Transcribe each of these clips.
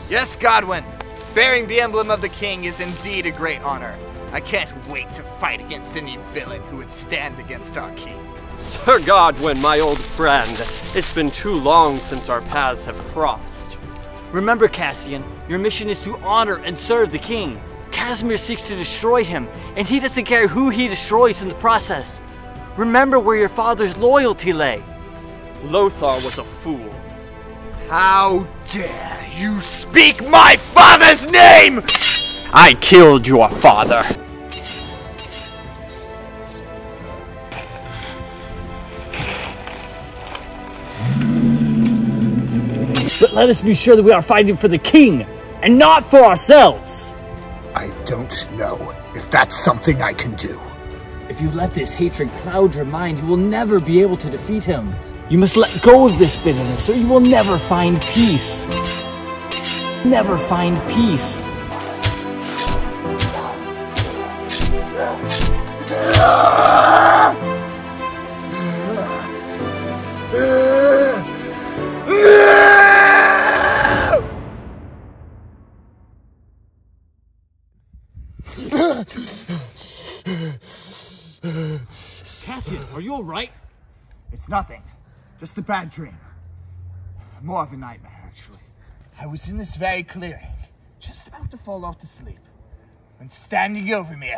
Yes, Godwin. Bearing the emblem of the king is indeed a great honor. I can't wait to fight against any villain who would stand against our king. Sir Godwin, my old friend, it's been too long since our paths have crossed. Remember, Cassian, your mission is to honor and serve the king. Casimir seeks to destroy him, and he doesn't care who he destroys in the process. Remember where your father's loyalty lay. Lothar was a fool. How dare you speak my father's name! I killed your father. But let us be sure that we are fighting for the king, and not for ourselves. I don't know if that's something I can do. If you let this hatred cloud your mind, you will never be able to defeat him. You must let go of this bitterness, or you will never find peace. Never find peace. Cassian, are you alright? It's nothing. Just a bad dream. More of a nightmare, actually. I was in this very clearing, just about to fall off to sleep, when standing over me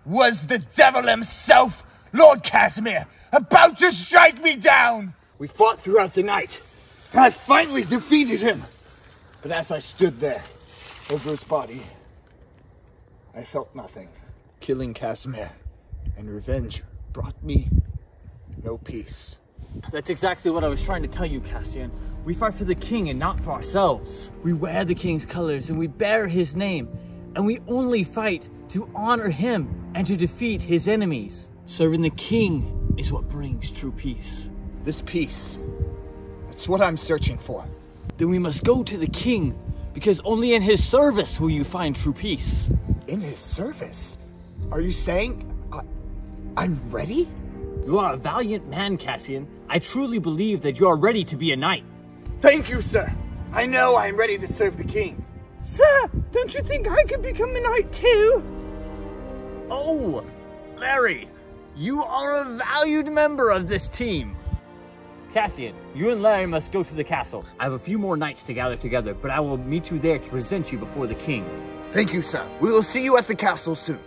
was the devil himself, Lord Casimir, about to strike me down! We fought throughout the night, and I finally defeated him. But as I stood there, over his body, I felt nothing. Killing Casimir and revenge brought me no peace. That's exactly what I was trying to tell you, Cassian. We fight for the king and not for ourselves. We wear the king's colors and we bear his name. And we only fight to honor him and to defeat his enemies. Serving the king is what brings true peace. This peace, it's what I'm searching for. Then we must go to the king, because only in his service will you find true peace. In his service? Are you saying I'm ready? You are a valiant man, Cassian. I truly believe that you are ready to be a knight. Thank you, sir. I know I am ready to serve the king. Sir, don't you think I could become a knight too? Oh, Larry, you are a valued member of this team. Cassian, you and Larry must go to the castle. I have a few more knights to gather together, but I will meet you there to present you before the king. Thank you, sir. We will see you at the castle soon.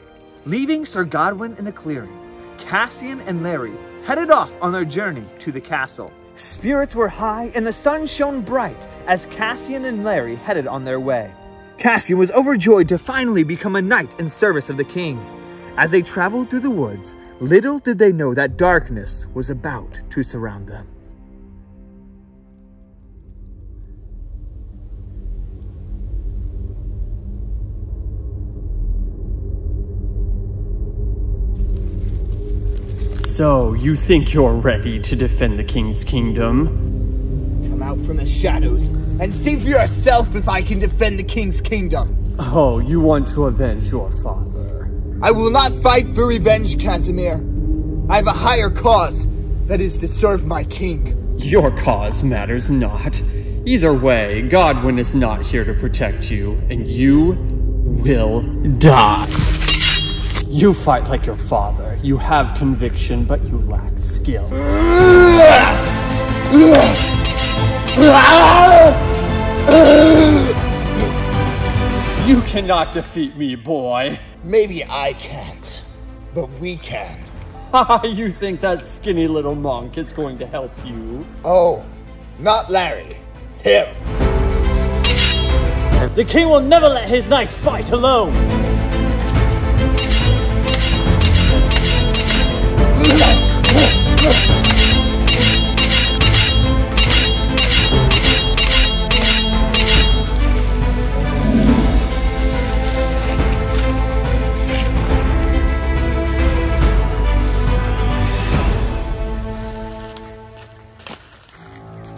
Leaving Sir Godwin in the clearing, Cassian and Larry headed off on their journey to the castle. Spirits were high and the sun shone bright as Cassian and Larry headed on their way. Cassian was overjoyed to finally become a knight in service of the king. As they traveled through the woods, little did they know that darkness was about to surround them. So, you think you're ready to defend the king's kingdom? Come out from the shadows and see for yourself if I can defend the king's kingdom. Oh, you want to avenge your father? I will not fight for revenge, Casimir. I have a higher cause, that is to serve my king. Your cause matters not. Either way, Godwin is not here to protect you, and you will die. You fight like your father. You have conviction, but you lack skill. You cannot defeat me, boy. Maybe I can't, but we can. You think that skinny little monk is going to help you? Oh, not Larry. Him. The king will never let his knights fight alone.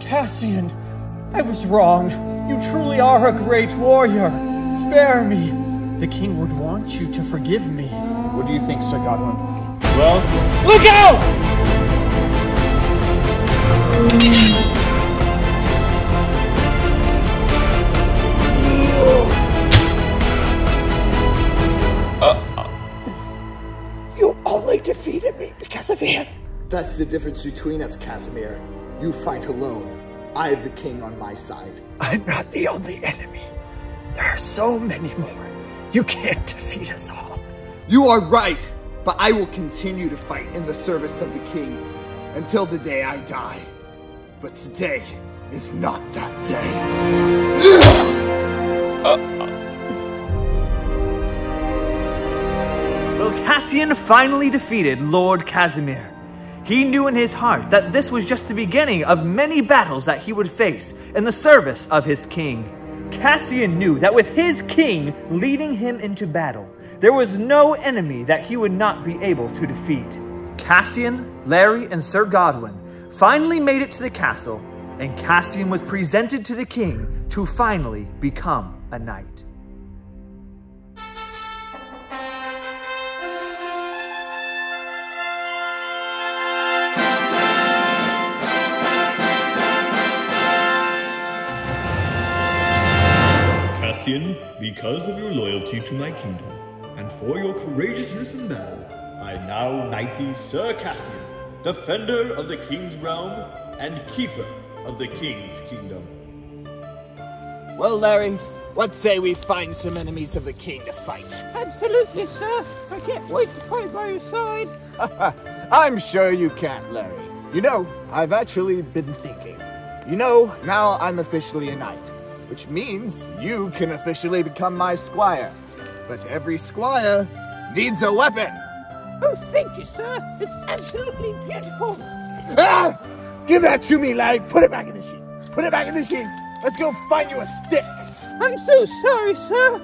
Cassian, I was wrong. You truly are a great warrior. Spare me. The king would want you to forgive me. What do you think, Sir Godwin? Well, look out! him. That's the difference between us, Casimir. You fight alone. I have the king on my side. I'm not the only enemy. There are so many more. You can't defeat us all. You are right, but I will continue to fight in the service of the king until the day I die. But today is not that day. Well, Cassian finally defeated Lord Casimir. He knew in his heart that this was just the beginning of many battles that he would face in the service of his king. Cassian knew that with his king leading him into battle, there was no enemy that he would not be able to defeat. Cassian, Larry, and Sir Godwin finally made it to the castle, and Cassian was presented to the king to finally become a knight. Cassian, because of your loyalty to my kingdom, and for your courageousness in battle, I now knight thee Sir Cassian, defender of the king's realm, and keeper of the king's kingdom. Well, Larry, what say we find some enemies of the king to fight? Absolutely, sir. I can't wait to fight by your side. I'm sure you can't, Larry. You know, I've actually been thinking. You know, now I'm officially a knight, which means you can officially become my squire. But every squire needs a weapon. Oh, thank you, sir. It's absolutely beautiful. Ah! Give that to me, Larry. Put it back in the sheet. Put it back in the sheet. Let's go find you a stick. I'm so sorry, sir.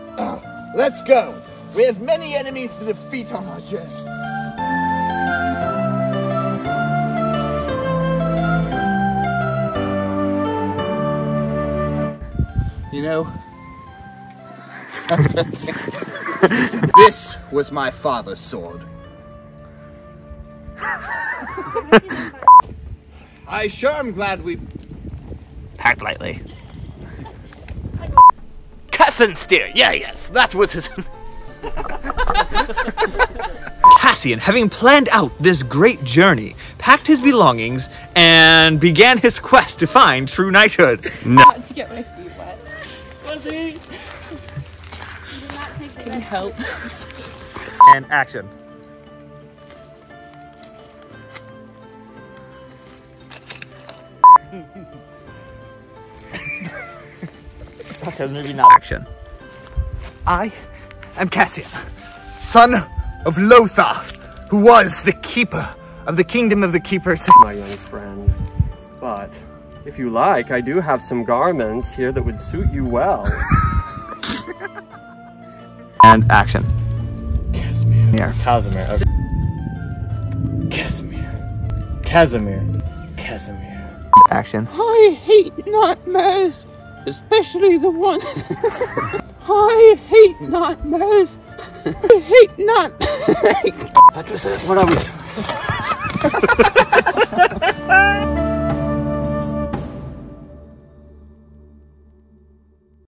Let's go. We have many enemies to defeat on our journey. You know, this was my father's sword. I sure am glad we Packed lightly. Cassian steer. Yes, that was his. Cassian, having planned out this great journey, packed his belongings and began his quest to find true knighthood. To get my feet wet. Can you help? And action. Okay, maybe not action. I am Cassian, son of Lothar, who was the keeper of the kingdom of the keepers. My young friend, but if you like, I do have some garments here that would suit you well. And action. Casimir. Casimir. Okay. Casimir. Casimir. Casimir. Action. I hate nightmares, especially the one. I hate nightmares. I hate nightmares. That was it. What are we?